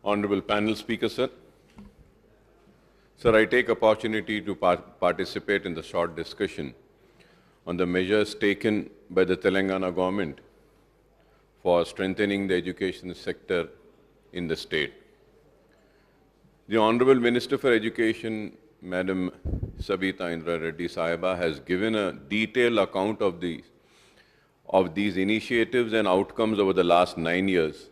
Honorable panel speaker, sir. Sir, I take opportunity to participate in the short discussion on the measures taken by the Telangana government for strengthening the education sector in the state. The Honorable Minister for Education, Madam Sabita Indra Reddy Sahiba, has given a detailed account of these initiatives and outcomes over the last 9 years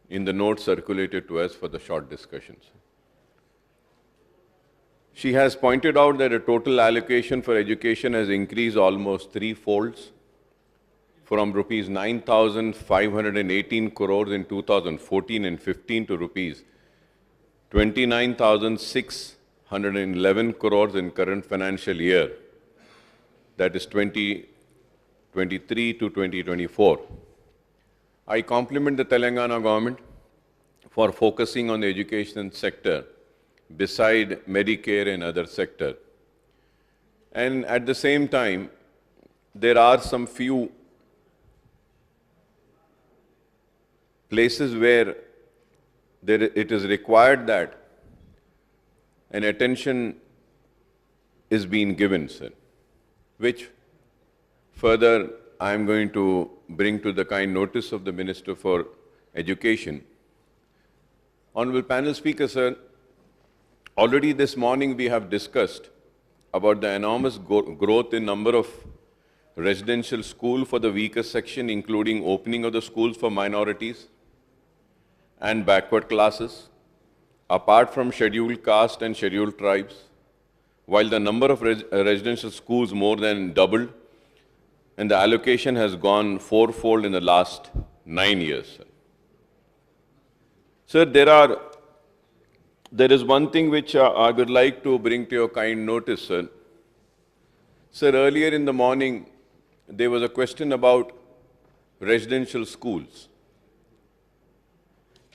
in the notes circulated to us for the short discussions. She has pointed out that the total allocation for education has increased almost threefolds, from rupees 9,518 crores in 2014 and 15 to rupees 29,611 crores in current financial year, that is 2023 to 2024. I compliment the Telangana government for focusing on the education sector beside Medicare and other sector. And at the same time, there are some few places where it is required that an attention is being given, sir, which further I am going to bring to the kind notice of the Minister for Education. Honorable panel speaker, sir, already this morning we have discussed about the enormous growth in number of residential schools for the weaker section, including opening of the schools for minorities and backward classes, apart from scheduled caste and scheduled tribes, while the number of residential schools more than doubled, and the allocation has gone fourfold in the last 9 years. Sir, there is one thing which I would like to bring to your kind notice, sir. Sir, earlier in the morning, there was a question about residential schools.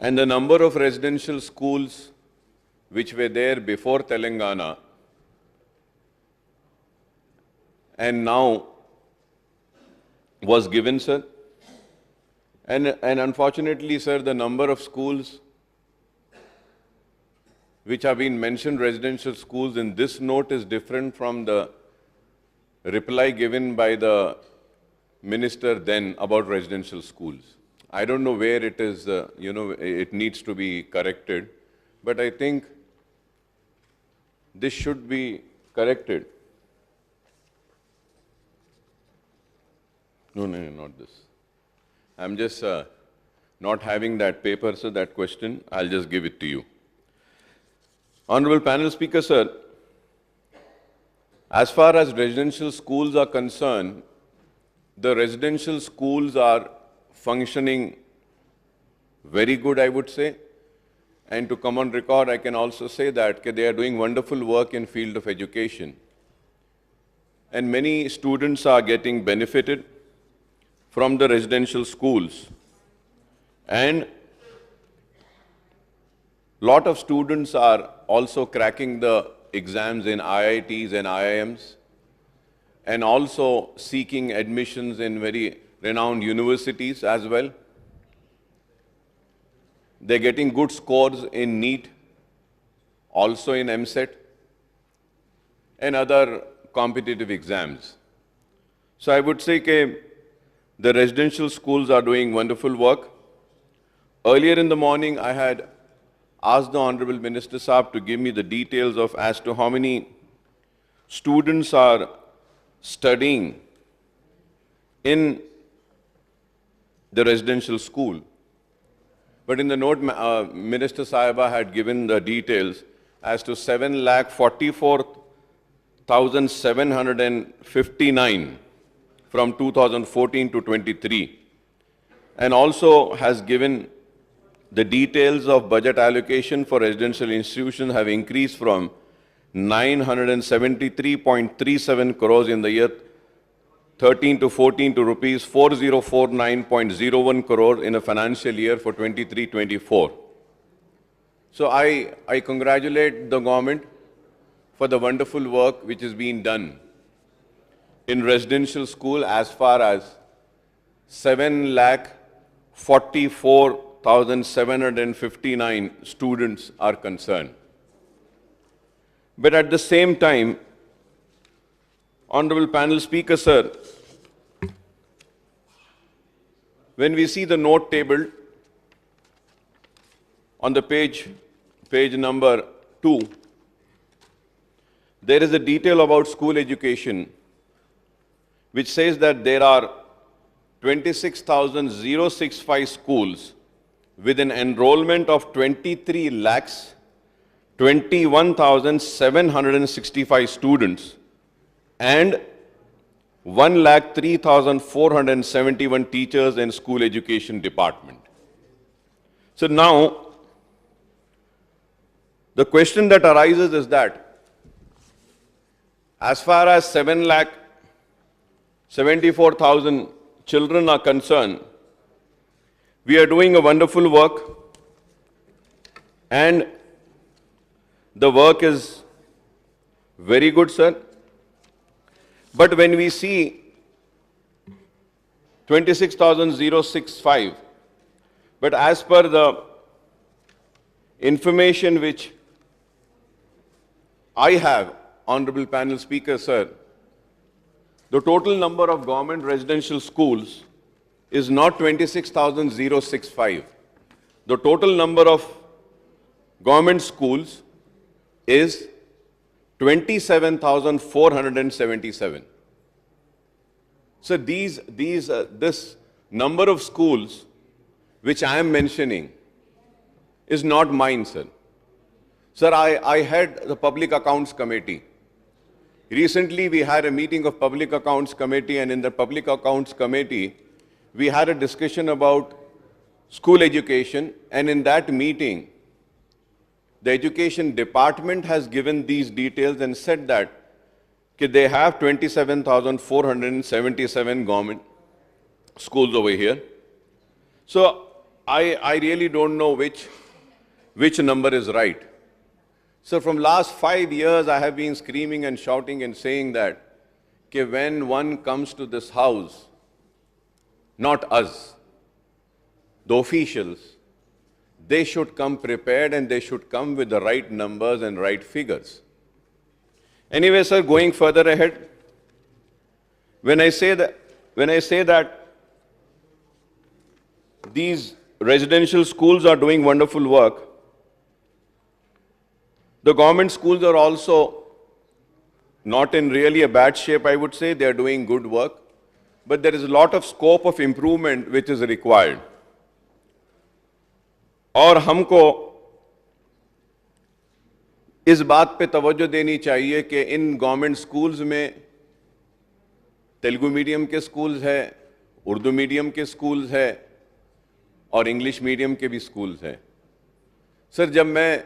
And the number of residential schools which were there before Telangana and now was given, sir. And unfortunately, sir, the number of schools which have been mentioned, residential schools, in this note is different from the reply given by the minister then about residential schools. I don't know where it is, it needs to be corrected, but I think this should be corrected. No, not this. I'm just not having that paper, so that question, I'll just give it to you. Honorable panel speaker, sir, as far as residential schools are concerned, the residential schools are functioning very good, I would say. And to come on record, I can also say that they are doing wonderful work in field of education. And many students are getting benefited from the residential schools. And lot of students are also cracking the exams in IITs and IIMs, and also seeking admissions in very renowned universities as well. They're getting good scores in NEET, also in MSET, and other competitive exams. So I would say that the residential schools are doing wonderful work. Earlier in the morning, I had asked the Honorable Minister Saab to give me the details of as to how many students are studying in the residential school. But in the note, Minister Sahiba had given the details as to 7,44,759 from 2014 to 23, and also has given the details of budget allocation for residential institutions have increased from 973.37 crores in the year 13 to 14 to rupees 4049.01 crore in a financial year for 23-24. So I congratulate the government for the wonderful work which is being done in residential school as far as 7,44,000 24,759 students are concerned. But at the same time, Honorable Panel Speaker, sir, when we see the note table on the page number 2, there is a detail about school education which says that there are 26,065 schools with an enrollment of 23 lakhs 21,765 students and 1,03,471 teachers in school education department. So now, the question that arises is that as far as 7,74,000 children are concerned, we are doing a wonderful work, and the work is very good, sir. But when we see 26,065, but as per the information which I have, Honorable Panel Speaker, sir, the total number of government residential schools is not 26,065. The total number of government schools is 27,477. So this number of schools which I am mentioning is not mine, sir. Sir, I had the Public Accounts Committee. Recently, we had a meeting of Public Accounts Committee, and in the Public Accounts Committee, we had a discussion about school education, and in that meeting, the Education Department has given these details and said that they have 27,477 government schools over here. So I really don't know which number is right. So from last 5 years, I have been screaming and shouting and saying that when one comes to this house, not us, the officials, they should come prepared and they should come with the right numbers and right figures. Anyway, sir, going further ahead, when I say that these residential schools are doing wonderful work, the government schools are also not in really a bad shape, I would say. They are doing good work, but there is a lot of scope of improvement which is required. और हमको इस बात पे तवज्जो देनी चाहिए कि in government schools में तेलुगु मीडियम के स्कूल्स हैं, उर्दू मीडियम के स्कूल्स हैं और इंग्लिश मीडियम के भी स्कूल्स हैं. सर, जब मैं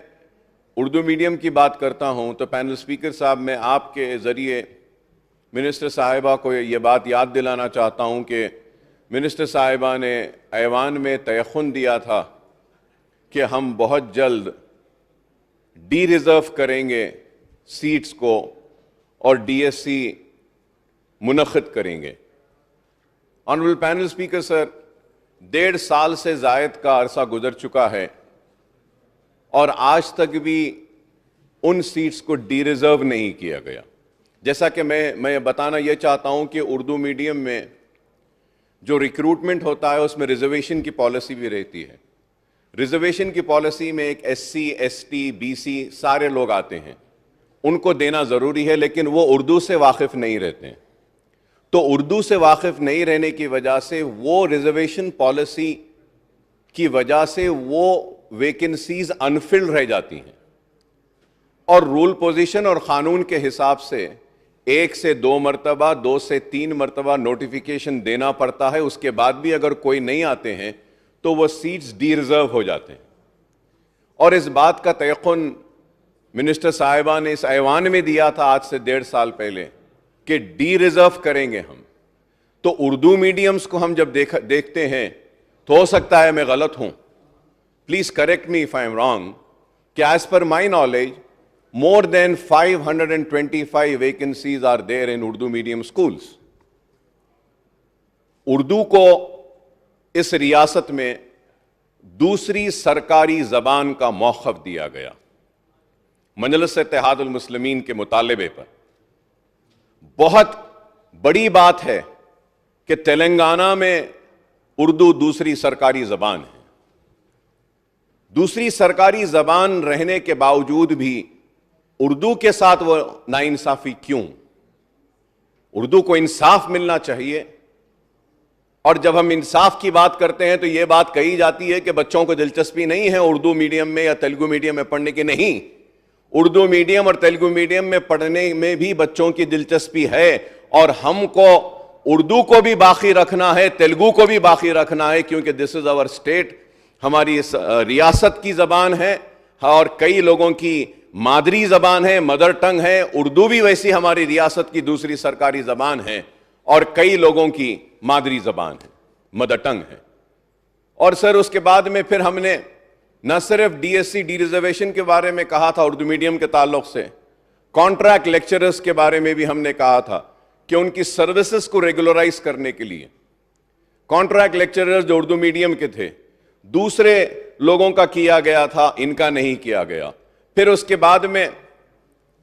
उर्दू मीडियम की बात करता हूं तो पैनल स्पीकर साहब, मैं आपके ज़रिए मिनिस्टर साहिबा को ये बात याद दिलाना चाहता हूं कि मिनिस्टर साहिबा ने ऐवान में तयख़ुन दिया था कि हम बहुत जल्द डी रिज़र्व करेंगे सीट्स को और डीएससी मुनक़िद करेंगे. ऑनरेबल पैनल स्पीकर सर, 1.5 साल से ज़ायद का अरसा गुजर चुका है और आज तक भी उन सीट्स को डी रिज़र्व नहीं किया गया. जैसा कि मैं बताना ये चाहता हूं कि उर्दू मीडियम में जो रिक्रूटमेंट होता है उसमें रिजर्वेशन की पॉलिसी भी रहती है. रिजर्वेशन की पॉलिसी में एक एससी, एसटी, बीसी सारे लोग आते हैं, उनको देना ज़रूरी है, लेकिन वो उर्दू से वाकिफ़ नहीं रहते हैं. तो उर्दू से वाकिफ़ नहीं रहने की वजह से वो रिजर्वेशन पॉलिसी की वजह से वो वैकेंसीज अनफिल्ड रह जाती हैं और रूल पोजीशन और क़ानून के हिसाब से 1 से 2 मरतबा, 2 से 3 मरतबा नोटिफिकेशन देना पड़ता है. उसके बाद भी अगर कोई नहीं आते हैं तो वो सीट्स डी रिज़र्व हो जाते हैं. और इस बात का तयक़ुन मिनिस्टर साहिबा ने इस ऐवान में दिया था आज से 1.5 साल पहले कि डी रिज़र्व करेंगे हम. तो उर्दू मीडियम्स को हम जब देखते हैं तो हो सकता है मैं गलत हूं, please correct me if I am wrong, कि as per my knowledge more than 525 vacancies are there in Urdu medium schools. Urdu को इस रियासत में دوسری سرکاری زبان کا موقف دیا گیا مجلس اتحاد المسلمین کے مطالبے پر. بہت بڑی بات ہے کہ تلنگانہ میں اردو دوسری سرکاری زبان ہے. دوسری سرکاری زبان رہنے کے باوجود بھی اردو کے ساتھ وہ ناانصافی کیوں؟ اردو کو انصاف ملنا چاہیے. اور جب ہم انصاف کی بات کرتے ہیں تو یہ بات کہی جاتی ہے کہ بچوں کو دلچسپی نہیں ہے اردو میڈیم میں یا تیلگو میڈیم میں پڑھنے کی. نہیں، اردو میڈیم اور تیلگو میڈیم میں پڑھنے میں بھی بچوں کی دلچسپی ہے، اور ہم کو اردو کو بھی باقی رکھنا ہے، تیلگو کو بھی باقی رکھنا ہے، کیونکہ دس از آور اسٹیٹ، ہماری ریاست کی زبان ہے اور کئی لوگوں کی مادری زبان ہے، مدر ٹنگ ہے. اردو بھی ویسی ہماری ریاست کی دوسری سرکاری زبان ہے اور کئی لوگوں کی مادری زبان ہے، مدر ٹنگ ہے. اور سر اس کے بعد میں پھر ہم نے نہ صرف D S C D reservation کے بارے میں کہا تھا اردو میڈیم کے تعلق سے، کانٹریکٹ لیکچررز کے بارے میں بھی ہم نے کہا تھا کہ ان کی سروسز کو ریگولرائز کرنے کے لیے کانٹریکٹ لیکچررز جو اردو میڈیم کے تھے دوسرے لوگوں کا کیا گیا تھا، ان کا نہیں کیا گیا. پھر اس کے بعد میں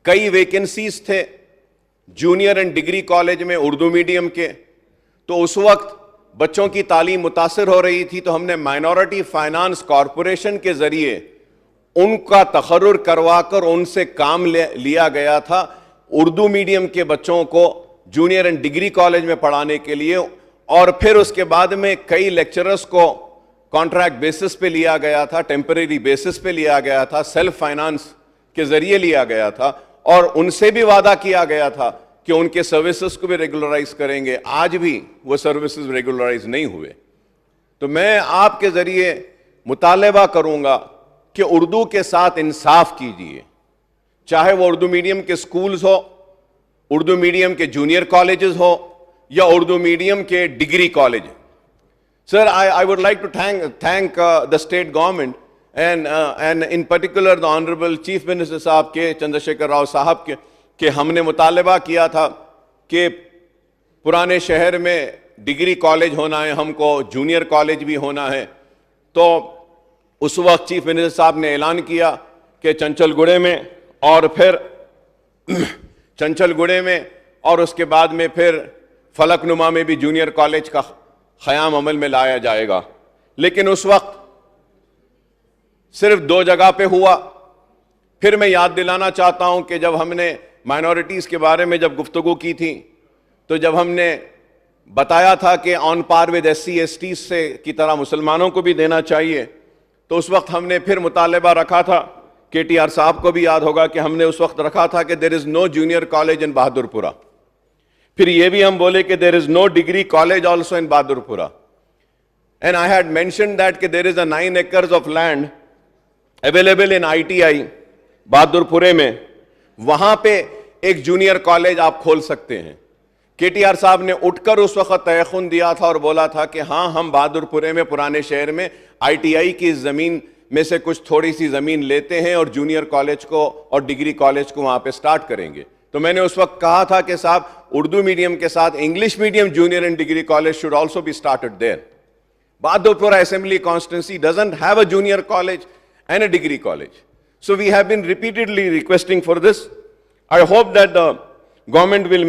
کئی ویکنسیز تھے جونیئر اینڈ ڈگری کالج میں اردو میڈیم کے، تو اس وقت بچوں کی تعلیم متاثر ہو رہی تھی، تو ہم نے مائنورٹی فائنانس کارپوریشن کے ذریعے ان کا تقرر کروا کر ان سے کام لیا گیا تھا اردو میڈیم کے بچوں کو جونیئر اینڈ ڈگری کالج میں پڑھانے کے لیے. اور پھر اس کے بعد میں کئی لیکچررز کو کانٹریکٹ بیسس پہ لیا گیا تھا، ٹیمپریری بیسس پہ لیا گیا تھا، سیلف فائنانس کے ذریعے لیا گیا تھا، اور ان سے بھی وعدہ کیا گیا تھا کہ ان کے سروسز کو بھی ریگولرائز کریں گے. آج بھی وہ سروسز ریگولرائز نہیں ہوئے. تو میں آپ کے ذریعے مطالبہ کروں گا کہ اردو کے ساتھ انصاف کیجیے، چاہے وہ اردو میڈیم کے سکولز ہو، اردو میڈیم کے جونیئر کالجز ہو یا اردو میڈیم کے degree college. Sir, I would like to thank the state government and in particular the Honorable Chief Minister صاحب کے چندرشیکھر راؤ صاحب کے کہ ہم نے مطالبہ کیا تھا کہ پرانے شہر میں ڈگری کالج ہونا ہے، ہم کو جونیئر کالج بھی ہونا ہے. تو اس وقت چیف منسٹر صاحب نے اعلان کیا کہ چنچل گڑے میں اور پھر اور اس کے بعد میں پھر فلک نما میں بھی جونیئر کالج کا قیام عمل میں لایا جائے گا. لیکن اس وقت صرف 2 جگہ پہ ہوا. پھر میں یاد دلانا چاہتا ہوں کہ جب ہم نے مائنورٹیز کے بارے میں جب گفتگو کی تھی تو جب ہم نے بتایا تھا کہ on par with S C S T سے کی طرح مسلمانوں کو بھی دینا چاہیے، تو اس وقت ہم نے پھر مطالبہ رکھا تھا، کے ٹی آر صاحب کو بھی یاد ہوگا کہ ہم نے اس وقت رکھا تھا کہ there is know junior college ان بہادر پورہ. پھر یہ بھی ہم بولے کہ there is no degree college also in Bahadurpura. And I had mentioned that کہ there is a 9 acres of land available in I T I بہادر پورے میں، وہاں پہ ایک جونیئر کالج آپ کھول سکتے ہیں. کے ٹی آر صاحب نے اٹھ کر اس وقت تیقن دیا تھا اور بولا تھا کہ ہاں ہم بہادر پورے میں پرانے شہر میں آئی ٹی آئی کی زمین میں سے کچھ تھوڑی سی زمین لیتے ہیں اور جونیئر کالج کو اور ڈگری کالج کو وہاں پہ سٹارٹ کریں گے. تو میں نے اس وقت کہا تھا کہ صاحب اردو میڈیم کے ساتھ English medium junior and degree college should also be started there. بہادر پورہ assembly constituency doesn't have a junior college and a degree college. So we have been repeatedly requesting for this. I hope that the government will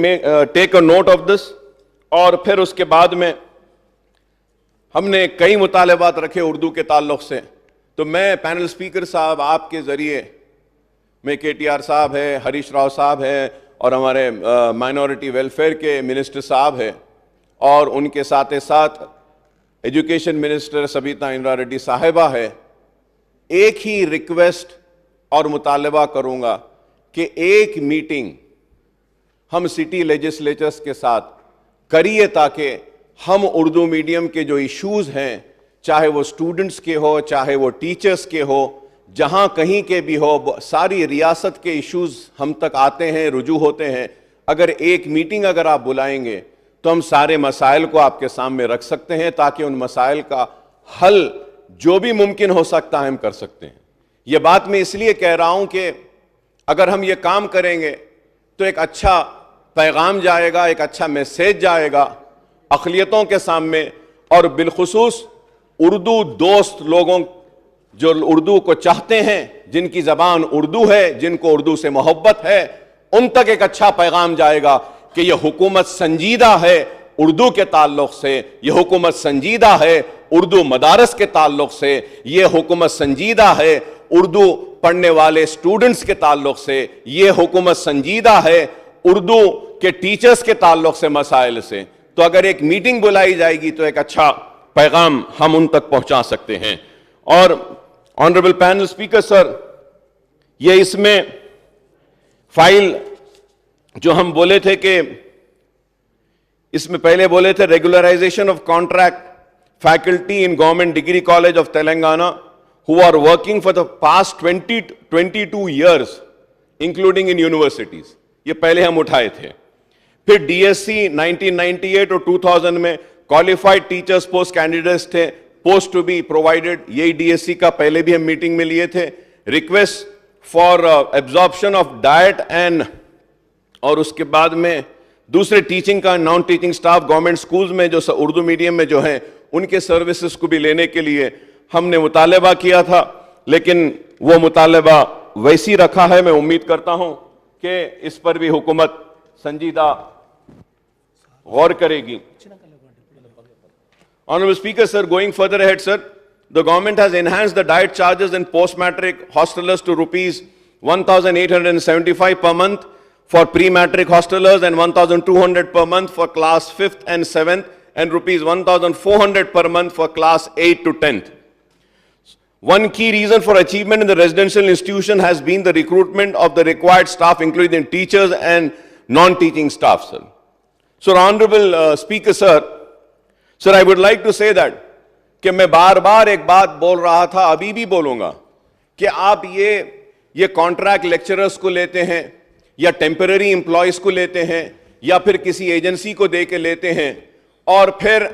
take a note of this. اور پھر اس کے بعد میں ہم نے کئی مطالبات رکھے اردو کے تعلق سے. تو میں پینل اسپیکر صاحب آپ کے ذریعے میں کے ٹی آر صاحب ہے، ہریش راؤ صاحب ہے اور ہمارے مائنورٹی ویلفیئر کے منسٹر صاحب ہے اور ان کے ساتھ education minister Sabitha Indira ready صاحبہ ہے، ایک ہی ریکویسٹ اور مطالبہ کروں گا کہ ایک میٹنگ ہم سٹی لیجسلیچرز کے ساتھ کریے تاکہ ہم اردو میڈیم کے جو ایشوز ہیں، چاہے وہ اسٹوڈنٹس کے ہو چاہے وہ ٹیچرز کے ہو، جہاں کہیں کے بھی ہو، ساری ریاست کے ایشوز ہم تک آتے ہیں، رجوع ہوتے ہیں. اگر ایک میٹنگ اگر آپ بلائیں گے تو ہم سارے مسائل کو آپ کے سامنے رکھ سکتے ہیں تاکہ ان مسائل کا حل جو بھی ممکن ہو سکتا ہے ہم کر سکتے ہیں. یہ بات میں اس لیے کہہ رہا ہوں کہ اگر ہم یہ کام کریں گے تو ایک اچھا پیغام جائے گا، ایک اچھا میسیج جائے گا اقلیتوں کے سامنے اور بالخصوص اردو دوست لوگوں جو اردو کو چاہتے ہیں, جن کی زبان اردو ہے, جن کو اردو سے محبت ہے, ان تک ایک اچھا پیغام جائے گا کہ یہ حکومت سنجیدہ ہے اردو کے تعلق سے, یہ حکومت سنجیدہ ہے اردو مدارس کے تعلق سے, یہ حکومت سنجیدہ ہے اردو پڑھنے والے اسٹوڈنٹس کے تعلق سے, یہ حکومت سنجیدہ ہے اردو کے ٹیچرز کے تعلق سے مسائل سے. تو اگر ایک میٹنگ بلائی جائے گی تو ایک اچھا پیغام ہم ان تک پہنچا سکتے ہیں. اور آنریبل پینل اسپیکر سر, یہ اس میں فائل جو ہم بولے تھے کہ اس میں پہلے بولے تھے regularisation of contract faculty in government degree college of Telangana who are working for the past 22 years including in universities. یہ پہلے ہم اٹھائے تھے. پھر ڈی ایس سی 1998 اور 2000 میں qualified teachers post candidates تھے, post to be provided, یہی ڈی ایس سی کا پہلے بھی ہم میٹنگ میں لیے تھے. request for absorption of diet and اور اس کے بعد میں دوسرے ٹیچنگ کا naan teaching staff government schools میں جو اردو میڈیم میں جو ہیں ان کے سروسز کو بھی لینے کے لیے ہم نے مطالبہ کیا تھا, لیکن وہ مطالبہ ویسی رکھا ہے. میں امید کرتا ہوں کہ اس پر بھی حکومت سنجیدہ غور کرے گی. Honorable Speaker, sir, going further ahead, sir, the government has enhanced the diet charges in post-matric hostelers to rupees 1,875 per month for pre-matric hostelers and 1,200 per month for class 5th and 7th and rupees 1,400 per month for class 8 to 10th. One key reason for achievement in the residential institution has been the recruitment of the required staff, including teachers and non-teaching staff, sir. So, Honorable Speaker, sir, I would like to say that کہ میں بار بار ایک بات بول رہا تھا, ابھی بھی بولوں گا, کہ آپ یہ کانٹریکٹ لیکچررز کو لیتے ہیں یا ٹیمپرری امپلائیز کو لیتے ہیں یا پھر کسی ایجنسی کو دے کے لیتے ہیں اور پھر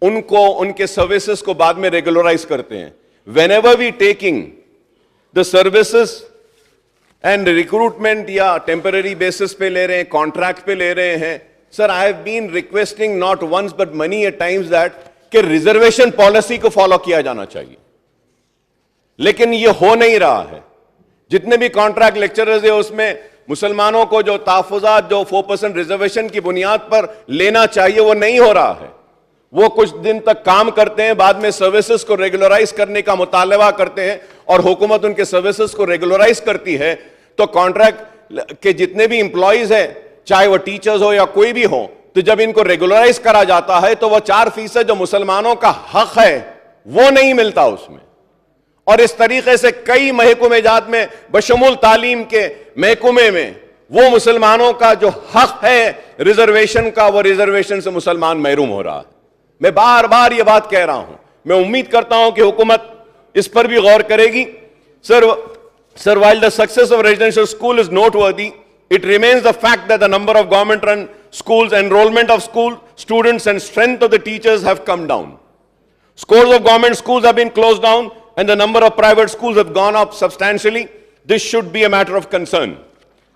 ان کو ان کے سروسز کو بعد میں ریگولرائز کرتے ہیں. Whenever we taking the services and recruitment یا temporary basis پہ لے رہے ہیں, contract پہ لے رہے ہیں, sir, I have been requesting not once but many a times that کہ reservation policy کو follow کیا جانا چاہیے, لیکن یہ ہو نہیں رہا ہے. جتنے بھی contract lecturers ہیں اس میں مسلمانوں کو جو تحفظات جو 4% reservation کی بنیاد پر لینا چاہیے وہ نہیں ہو رہا ہے. وہ کچھ دن تک کام کرتے ہیں, بعد میں سروسز کو ریگولرائز کرنے کا مطالبہ کرتے ہیں اور حکومت ان کے سروسز کو ریگولرائز کرتی ہے. تو کانٹریکٹ کے جتنے بھی امپلائیز ہیں, چاہے وہ ٹیچرز ہو یا کوئی بھی ہو, تو جب ان کو ریگولرائز کرا جاتا ہے تو وہ 4% جو مسلمانوں کا حق ہے وہ نہیں ملتا اس میں. اور اس طریقے سے کئی محکمے جات میں بشمول تعلیم کے محکمے میں وہ مسلمانوں کا جو حق ہے ریزرویشن کا, وہ ریزرویشن سے مسلمان محروم ہو رہا ہے. میں بار بار یہ بات کہہ رہا ہوں, میں امید کرتا ہوں کہ حکومت اس پر بھی غور کرے گی. Sir, while the success of residential school is noteworthy, it remains the fact that the number of government-run schools, enrollment of school students and strength of the teachers have come down. Scores of government schools have been closed down and the number of private schools have gone up substantially. This should be a matter of concern.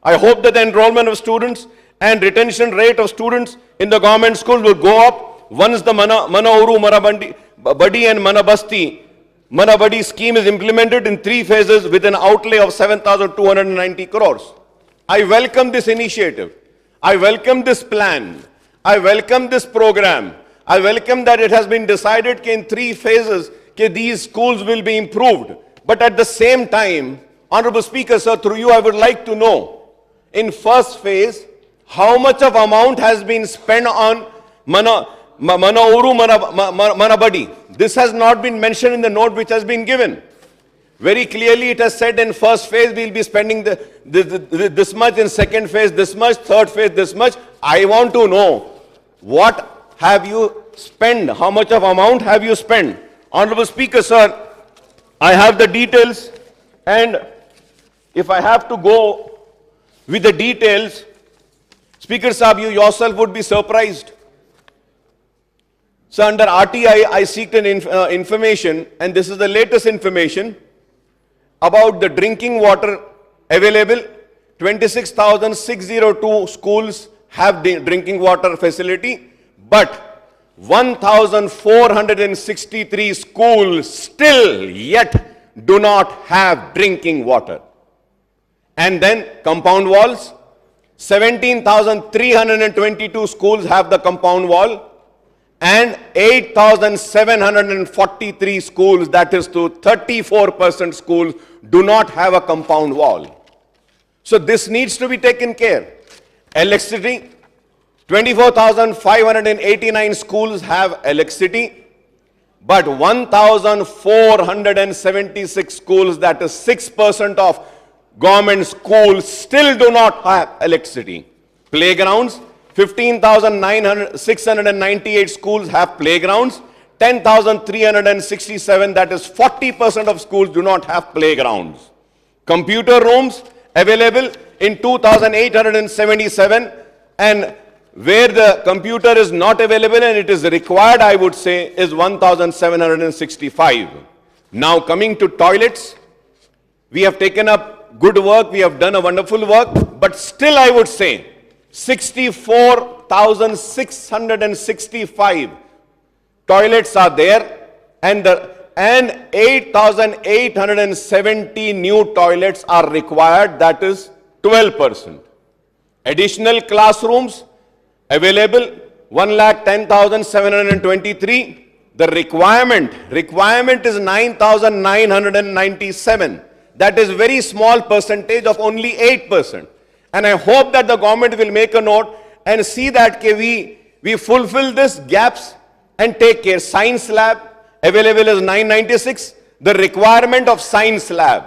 I hope that the enrollment of students and retention rate of students in the government schools will go up once the Mana Uru, Mana Badi and Mana Badi scheme is implemented in 3 phases with an outlay of 7,290 crores. I welcome this initiative. I welcome this plan. I welcome this program. I welcome that it has been decided in 3 phases that these schools will be improved. But at the same time, Honorable Speaker, sir, through you I would like to know, in first phase, how much of amount has been spent on Mana Uru, Mana Badi. This has not been mentioned in the note which has been given. Very clearly it has said in first phase we will be spending this much, in second phase this much, third phase this much. I want to know, what have you spent? How much of amount have you spent? Honorable Speaker, sir, I have the details, and if I have to go with the details, Speaker Sahab, you yourself would be surprised. So under RTI, I seeked an information, and this is the latest information about the drinking water available. 26,602 schools have the drinking water facility, but 1,463 schools still yet do not have drinking water. And then compound walls, 17,322 schools have the compound wall, and 8,743 schools, that is to 34% schools, do not have a compound wall. So this needs to be taken care. Electricity, 24,589 schools have electricity, but 1,476 schools, that is 6% of government schools, still do not have electricity. Playgrounds, 15,698 schools have playgrounds, 10,367, that is 40% of schools do not have playgrounds. Computer rooms available in 2,877, and where the computer is not available and it is required, I would say, is 1,765. Now coming to toilets, we have taken up good work, we have done a wonderful work, but still I would say 64,665 toilets are there, and 8,870 new toilets are required, that is 12%. Additional classrooms available, 1,10,723. The requirement is 9,997. That is very small percentage of only 8%. And I hope that the government will make a note and see that we fulfill these gaps and take care. Science lab available is 996. The requirement of science lab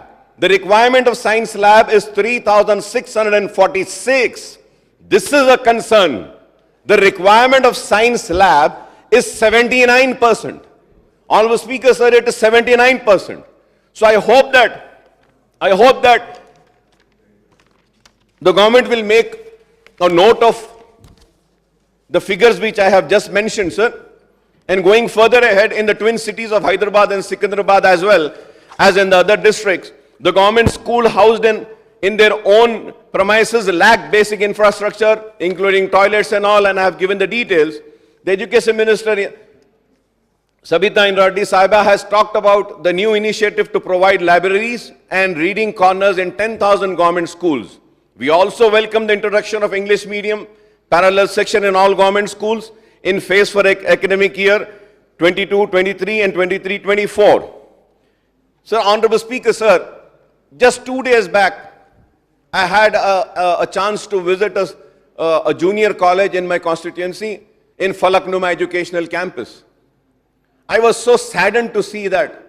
is 3,646. This is a concern. The requirement of science lab is 79%. Honorable Speaker, sir, it is 79%. So I hope that the government will make a note of the figures which I have just mentioned, sir. And going further ahead, in the twin cities of Hyderabad and Secunderabad, as well as in the other districts, the government school housed in their own premises lack basic infrastructure, including toilets and all, and I have given the details. The Education Minister, Sabita Indrareddy Sahiba, has talked about the new initiative to provide libraries and reading corners in 10,000 government schools. We also welcome the introduction of English medium parallel section in all government schools in phase for academic year 22-23 and 23-24. Sir, Honorable Speaker, sir, just 2 days back, I had a chance to visit a junior college in my constituency in Falaknuma Educational Campus. I was so saddened to see that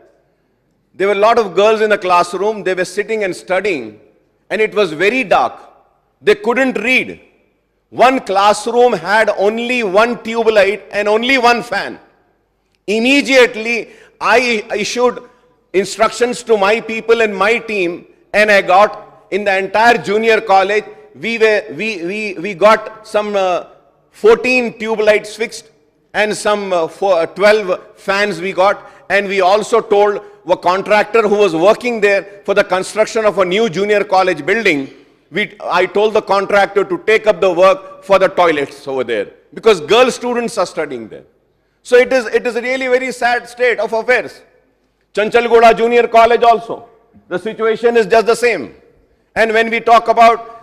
there were a lot of girls in the classroom. They were sitting and studying, and it was very dark. They couldn't read. One classroom had only one tube light and only one fan. Immediately, I issued instructions to my people and my team, and I got in the entire junior college, we got some 14 tube lights fixed and some 12 fans we got, and we also told a contractor who was working there for the construction of a new junior college building, I told the contractor to take up the work for the toilets over there, because girl students are studying there. So it is really very sad state of affairs. Chanchalgoda Junior College also, the situation is just the same. And when we talk about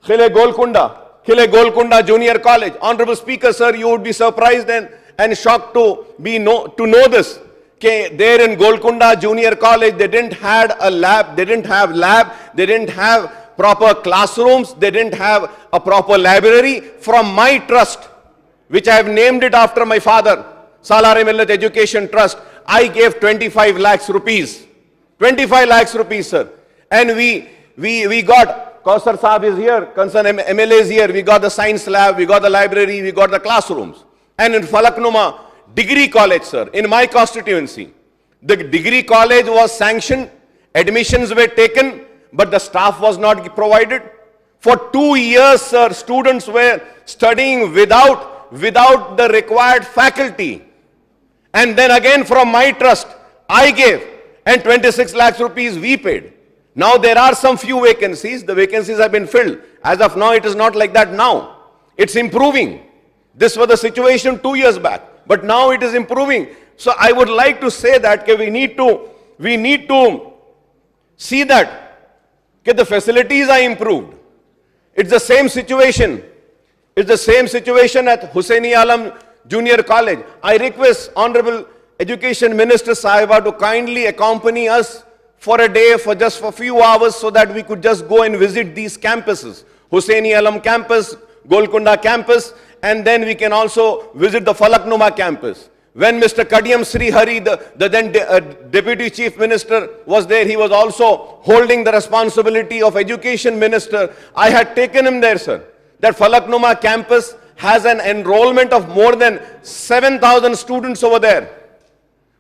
Khile Golconda Junior College, Honorable Speaker, sir, you would be surprised and shocked to know this. There in Golconda Junior College, they didn't have a lab, they didn't have proper classrooms, they didn't have a proper library. From my trust, which I have named it after my father, Salare Millet Education Trust, I gave 25 lakhs rupees. 25 lakhs rupees, sir. And we got, Kausar Saab is here, concerned MLA is here, we got the science lab, we got the library, we got the classrooms. And in Falaknuma, degree college, sir, in my constituency, the degree college was sanctioned, admissions were taken, but the staff was not provided. For 2 years, sir, students were studying without the required faculty. And then again from my trust, I gave, and 26 lakhs rupees we paid. Now there are some few vacancies. The vacancies have been filled. As of now, it is not like that now. It's improving. This was the situation 2 years back. But now it is improving. So I would like to say that we need to see that the facilities are improved. It's the same situation. It's the same situation at Hussaini Alam Junior College. I request Honorable Education Minister Sahiba to kindly accompany us for a day, for just a few hours, so that we could just go and visit these campuses. Hussaini Alam campus, Golconda campus, and then we can also visit the Falaknuma campus. When Mr. Kadiyam Srihari, the then Deputy Chief Minister was there, he was also holding the responsibility of Education Minister. I had taken him there, sir. That Falaknuma campus has an enrollment of more than 7,000 students over there.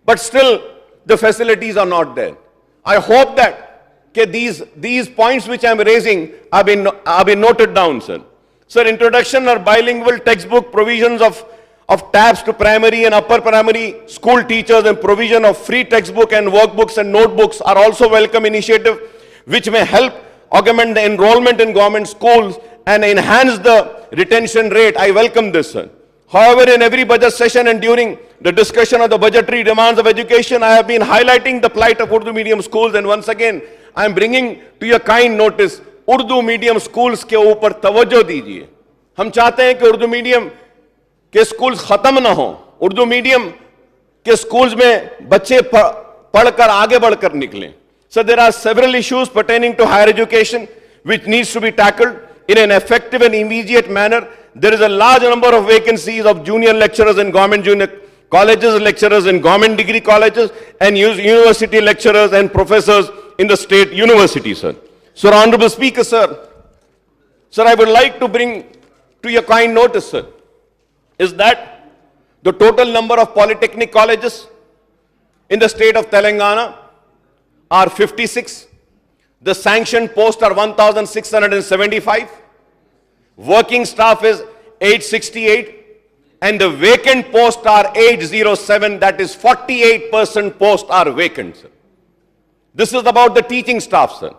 But still, the facilities are not there. I hope that these points which I am raising have been noted down, sir. Sir, introduction or bilingual textbook provisions of tabs to primary and upper primary school teachers and provision of free textbook and workbooks and notebooks are also welcome initiative which may help augment the enrollment in government schools and enhance the retention rate. I welcome this, sir. However, in every budget session and during the discussion of the budgetary demands of education, I have been highlighting the plight of Urdu medium schools, and once again, I am bringing to your kind notice, Urdu medium schools के ऊपर तवज्जो दीजिए. हम चाहते हैं कि Urdu medium के schools खत्म ना हो. उर्दू मीडियम के स्कूल्स में बच्चे पढ़कर आगे बढ़कर निकलें. So there are several issues pertaining to higher education which needs to be tackled in an effective and immediate manner. There is a large number of vacancies of junior lecturers in government junior colleges, lecturers in government degree colleges, and university lecturers and professors in the state universities, sir. So, Honorable Speaker, sir, I would like to bring to your kind notice, sir, is that the total number of polytechnic colleges in the state of Telangana are 56. The sanctioned posts are 1,675. Working staff is 868. And the vacant posts are 807. That is 48% posts are vacant, sir. This is about the teaching staff, sir.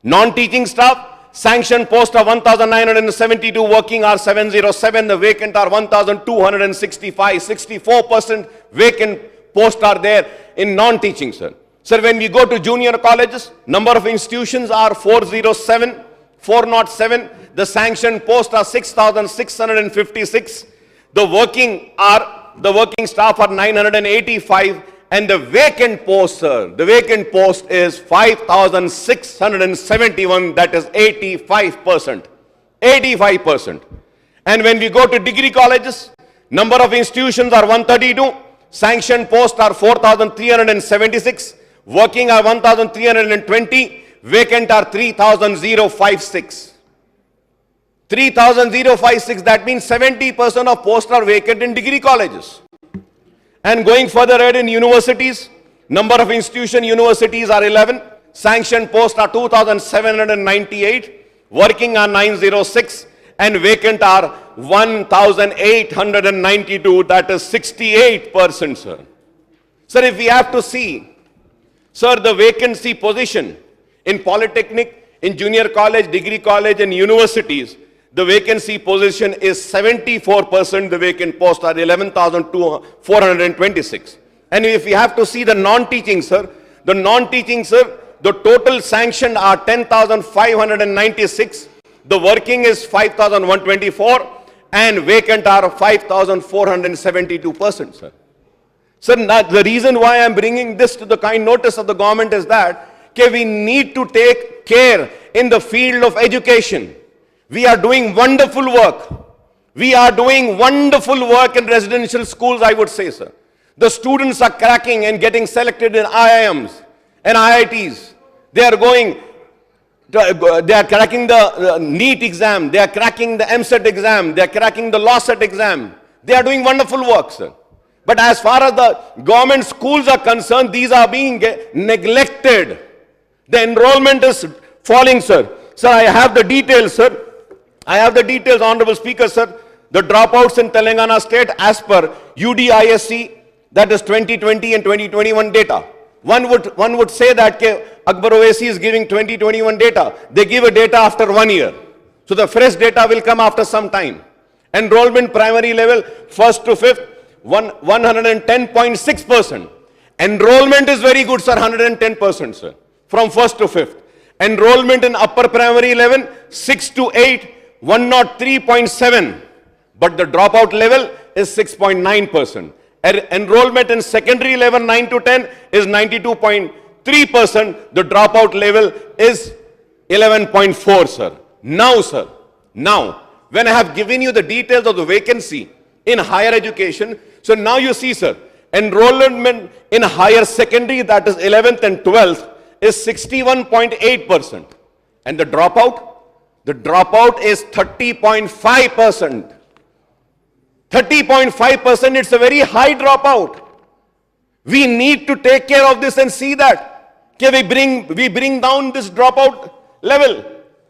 Non-teaching staff, sanctioned posts are 1,972, working are 707, the vacant are 1,265, 64% vacant posts are there in non-teaching, sir. Sir, when we go to junior colleges, number of institutions are 407, the sanctioned posts are 6,656, the working staff are 985, and the vacant post, sir, the vacant post is 5,671, that is 85%. 85%. And when we go to degree colleges, number of institutions are 132, sanctioned posts are 4,376, working are 1,320, vacant are 3,056. 3,056, that means 70% of posts are vacant in degree colleges. And going further ahead in universities, number of universities are 11, sanctioned posts are 2,798, working are 906, and vacant are 1,892, that is 68%, sir. Sir, if we have to see, sir, the vacancy position in polytechnic, in junior college, degree college, and universities, the vacancy position is 74%, the vacant posts are 11,426. And if we have to see the non-teaching, sir, the total sanctioned are 10,596, the working is 5,124, and vacant are 5,472%, sir. Sir, the reason why I am bringing this to the kind notice of the government is that we need to take care in the field of education. We are doing wonderful work. We are doing wonderful work in residential schools, I would say, sir. The students are cracking and getting selected in IIMs and IITs. They are cracking the NEET exam. They are cracking the MSET exam. They are cracking the LAWCET exam. They are doing wonderful work, sir. But as far as the government schools are concerned, these are being neglected. The enrollment is falling, sir. Sir, I have the details, sir. I have the details, Honorable Speaker, sir. The dropouts in Telangana state as per UDISC, that is 2020 and 2021 data. One would say that Akbaruddin Owaisi is giving 2021 data. They give a data after 1 year. So the fresh data will come after some time. Enrollment primary level, 1st to 5th, 110.6%. Enrollment is very good, sir, 110%, sir, from 1st to 5th. Enrollment in upper primary 11, 6 to 8, 103.7. But the dropout level is 6.9%. Enrollment in secondary level 9 to 10 is 92.3%. The dropout level is 11.4, sir. Now, sir, now, when I have given you the details of the vacancy in higher education, so now you see, sir, enrollment in higher secondary, that is 11th and 12th, is 61.8%. And the dropout is 30.5%. 30.5%, it's a very high dropout. We need to take care of this and see that. Okay, we bring down this dropout level.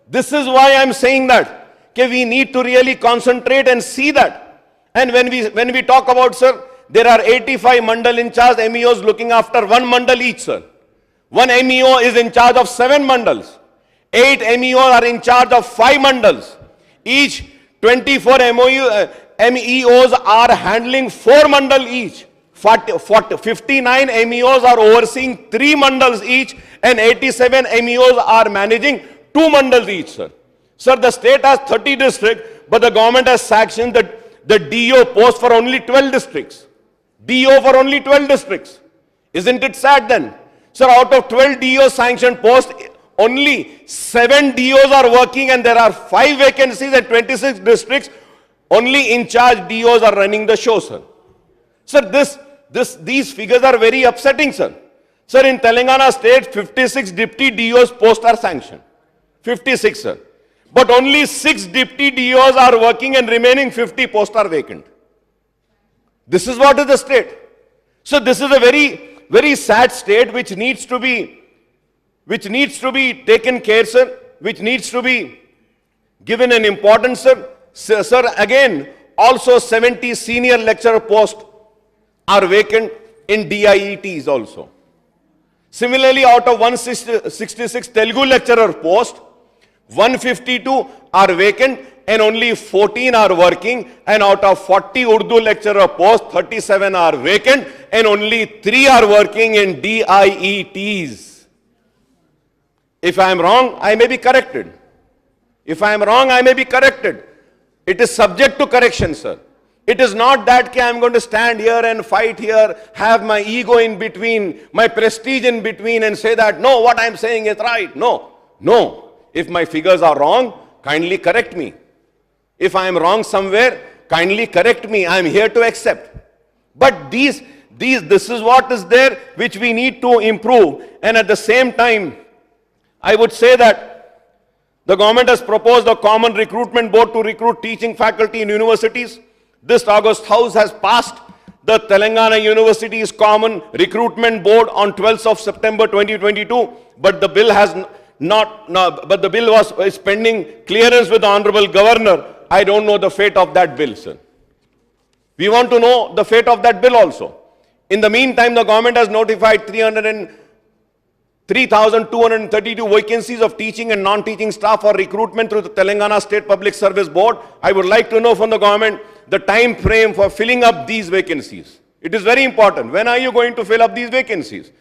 This is why I'm saying that. Okay, we need to really concentrate and see that. And when we talk about, sir, there are 85 mandal in charge MEOs looking after one mandal each, sir. One MEO is in charge of 7 mandals. 8 MEOs are in charge of 5 mandals. Each 24 MEOs are handling 4 mandal each. 59 MEOs are overseeing 3 mandals each, and 87 MEOs are managing 2 mandals each, sir. Sir, the state has 30 districts, but the government has sanctioned the DO post for only 12 districts. DO for only 12 districts. Isn't it sad then? Sir, out of 12 DO sanctioned posts, only 7 DOs are working, and there are 5 vacancies at 26 districts. Only in charge DOs are running the show, sir. Sir, these figures are very upsetting, sir. Sir, in Telangana state, 56 deputy DOs posts are sanctioned. 56, sir. But only 6 deputy DOs are working and remaining 50 posts are vacant. This is what is the state. So this is a very, very sad state which needs to be taken care, sir, which needs to be given an importance, sir. Sir, again, also 70 senior lecturer posts are vacant in DIETs also. Similarly, out of 166 Telugu lecturer posts, 152 are vacant and only 14 are working, and out of 40 Urdu lecturer posts, 37 are vacant and only 3 are working in DIETs. If I am wrong, I may be corrected. If I am wrong, I may be corrected. It is subject to correction, sir. It is not that I am going to stand here and fight here, have my ego in between, my prestige in between, and say that, no, what I am saying is right. No, no. If my figures are wrong, kindly correct me. If I am wrong somewhere, kindly correct me. I am here to accept. But this is what is there which we need to improve. And at the same time, I would say that the government has proposed a common recruitment board to recruit teaching faculty in universities. This August House has passed the Telangana University's Common Recruitment Board on 12th of September 2022, but the bill is pending clearance with the Honorable Governor. I don't know the fate of that bill, sir. We want to know the fate of that bill also. In the meantime, the government has notified 3,232 vacancies of teaching and non-teaching staff for recruitment through the Telangana State Public Service Board. I would like to know from the government the time frame for filling up these vacancies. It is very important. When are you going to fill up these vacancies?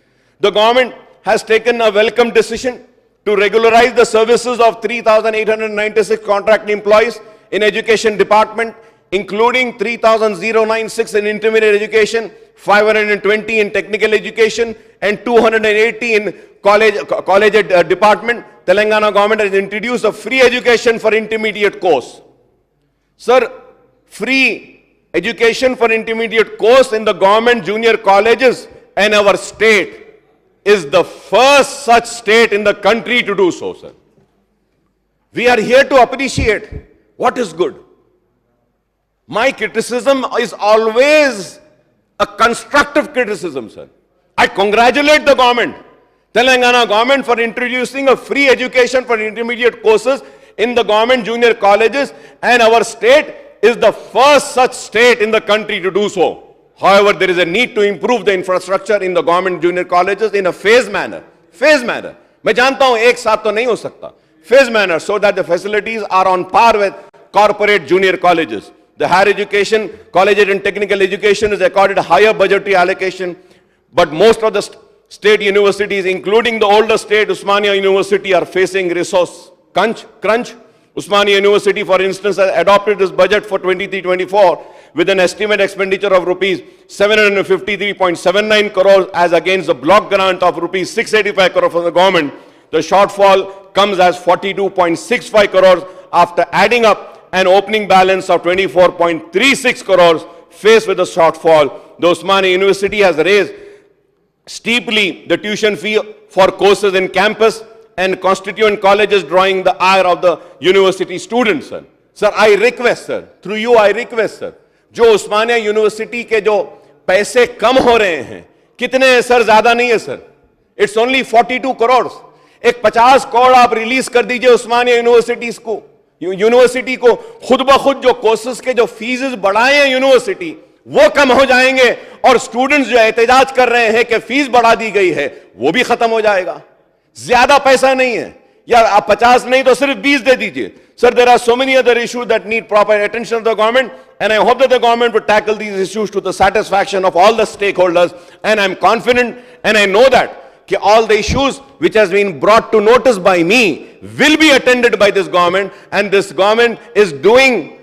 The government has taken a welcome decision to regularize the services of 3,896 contract employees in education department, including 3,096 in intermediate education, 520 in technical education, and 280 in college department. Telangana government has introduced a free education for intermediate course. Sir, free education for intermediate course in the government junior colleges, and our state is the first such state in the country to do so, sir. We are here to appreciate what is good. My criticism is always a constructive criticism, sir. I congratulate the government, Telangana government, for introducing a free education for intermediate courses in the government junior colleges, and our state is the first such state in the country to do so. However, there is a need to improve the infrastructure in the government junior colleges in a phased manner. Phased manner. मैं जानता हूं एक साथ तो नहीं हो सकता. Phased manner, so that the facilities are on par with corporate junior colleges. The higher education, collegiate and technical education is accorded higher budgetary allocation, but most of the state universities, including the older state, Usmania University, are facing resource crunch. Usmania University, for instance, has adopted this budget for 23-24 with an estimated expenditure of rupees 753.79 crores as against the block grant of rupees 685 crores from the government. The shortfall comes as 42.65 crores after adding up an opening balance of 24.36 crores. Faced with the shortfall, the Usmania University has raised steeply the tuition fee for courses in campus and constituent colleges, drawing the ire of the university students, sir. Sir, I request, sir, through you I request, sir, जो उस्मानिया university के जो पैसे कम हो रहे हैं, कितने हैं sir? ज्यादा नहीं है सर, इट्स ओनली 42 करोड़. एक 50 करोड़ आप रिलीज कर दीजिए उस्मानिया यूनिवर्सिटी को खुद ब खुद जो कोर्सेज के जो फीस बढ़ाए हैं यूनिवर्सिटी, वो कम हो जाएंगे और स्टूडेंट्स जो एहतजाज कर रहे हैं कि फीस बढ़ा दी गई है, वो भी खत्म हो जाएगा. ज्यादा पैसा नहीं है यार, आप 50 नहीं तो सिर्फ 20 दे दीजिए. Sir, there are so many other issues that need proper attention of the government, and I hope that the government will tackle these issues to the satisfaction of all the stakeholders, and I'm confident and I know that all the issues which has been brought to notice by me will be attended by this government, and this government is doing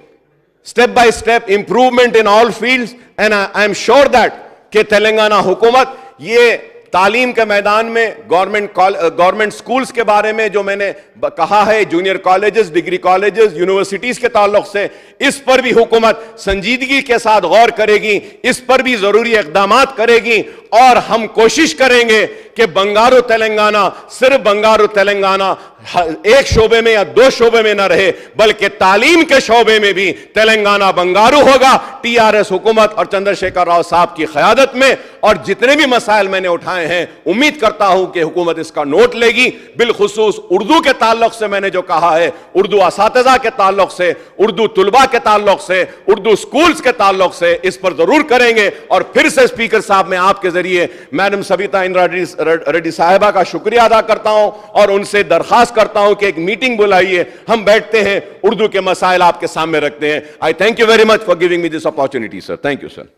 step by step improvement in all fields, and I am sure that Telangana hukumat ye तालीम के मैदान में government schools के बारे में जो मैंने कहा है, junior colleges, degree colleges, universities के ताल्लुक से, इस पर भी हुकूमत संजीदगी के साथ गौर करेगी, इस पर भी जरूरी इक़दामात करेगी, और हम कोशिश करेंगे कि बंगारू तेलंगाना सिर्फ बंगारू तेलंगाना एक शोबे में या दो शोबे में न रहे, बल्कि तालीम के शोबे में भी तेलंगाना बंगारू होगा, टीआरएस हुकूमत और चंद्रशेखर राव साहब की क़यादत में. और जितने भी मसाइल मैंने उठाए हैं, उम्मीद करता हूं कि हुकूमत इसका नोट लेगी. बिलखुसूस उर्दू के ताल्लुक से मैंने जो कहा है, उर्दू असातिज़ा के ताल्लुक से, उर्दू तुलबा के ताल्लुक से, उर्दू स्कूल्स के ताल्लुक से, इस पर जरूर करेंगे. और फिर से स्पीकर साहब, मैं आपके जरिए मैडम सविता इंदिरा रेड्डी साहिबा का शुक्रिया अदा करता हूं और उनसे दरखास्त करता हूं कि एक मीटिंग बुलाइए, हम बैठते हैं, उर्दू के मसाइल आपके सामने रखते हैं. आई thank you very much for giving me this opportunity sir. Thank you sir.